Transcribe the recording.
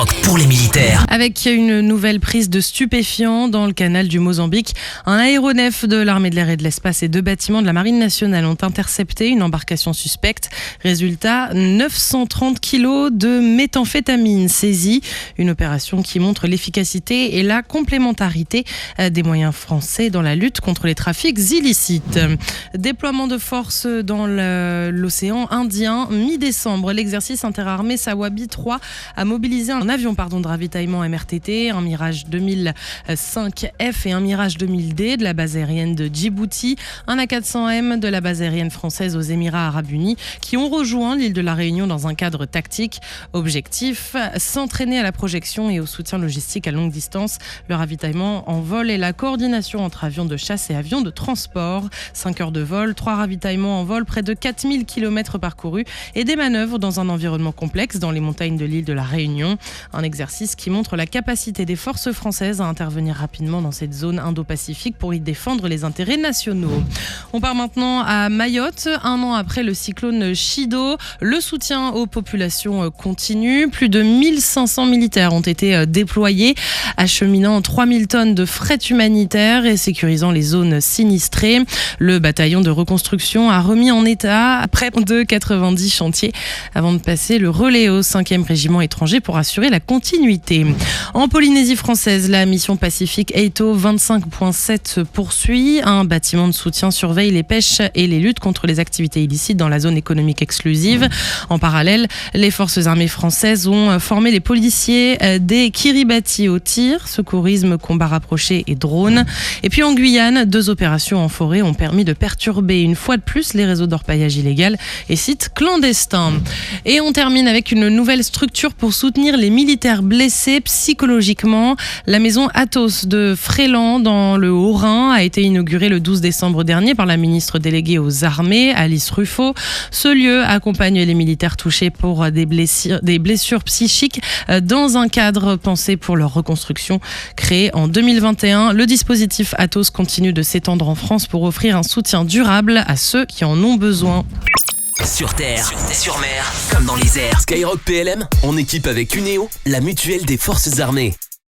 Skyrock pour les militaires. Avec une nouvelle prise de stupéfiants dans le canal du Mozambique, un aéronef de l'armée de l'air et de l'espace et 2 bâtiments de la marine nationale ont intercepté une embarcation suspecte. Résultat, 930 kilos de méthamphétamine saisis. Une opération qui montre l'efficacité et la complémentarité des moyens français dans la lutte contre les trafics illicites. Déploiement de force dans l'océan Indien. Mi-décembre, l'exercice interarmé Sawabi 3 a mobilisé un avion de ravitaillement MRTT, un Mirage 2005F et un Mirage 2000D de la base aérienne de Djibouti, un A400M de la base aérienne française aux Émirats Arabes Unis, qui ont rejoint l'île de la Réunion dans un cadre tactique. Objectif, s'entraîner à la projection et au soutien logistique à longue distance, le ravitaillement en vol et la coordination entre avions de chasse et avions de transport. 5 heures de vol, 3 ravitaillements en vol, près de 4000 km parcourus et des manœuvres dans un environnement complexe dans les montagnes de l'île de la Réunion. Un exercice qui montre la capacité des forces françaises à intervenir rapidement dans cette zone indo-pacifique pour y défendre les intérêts nationaux. On part maintenant à Mayotte. 1 an après le cyclone Chido, le soutien aux populations continue. Plus de 1500 militaires ont été déployés, acheminant 3000 tonnes de fret humanitaire et sécurisant les zones sinistrées. Le bataillon de reconstruction a remis en état près de 90 chantiers avant de passer le relais au 5e régiment étranger pour assurer la continuité. En Polynésie française, la mission Pacifique EITO 25.7 se poursuit. Un bâtiment de soutien surveille les pêches et les luttes contre les activités illicites dans la zone économique exclusive. En parallèle, les forces armées françaises ont formé les policiers des Kiribati au tir, secourisme, combat rapproché et drone. Et puis en Guyane, 2 opérations en forêt ont permis de perturber une fois de plus les réseaux d'orpaillage illégal et sites clandestins. Et on termine avec une nouvelle structure pour soutenir les militaires blessés psychologiquement. La maison Athos de Fréland dans le Haut-Rhin a été inaugurée le 12 décembre dernier par la ministre déléguée aux armées, Alice Ruffo. Ce lieu accompagne les militaires touchés pour des blessures psychiques dans un cadre pensé pour leur reconstruction. Créé en 2021, le dispositif Athos continue de s'étendre en France pour offrir un soutien durable à ceux qui en ont besoin. Sur terre, sur mer, comme dans les airs. Skyrock PLM, en équipe avec Uneo, la mutuelle des forces armées.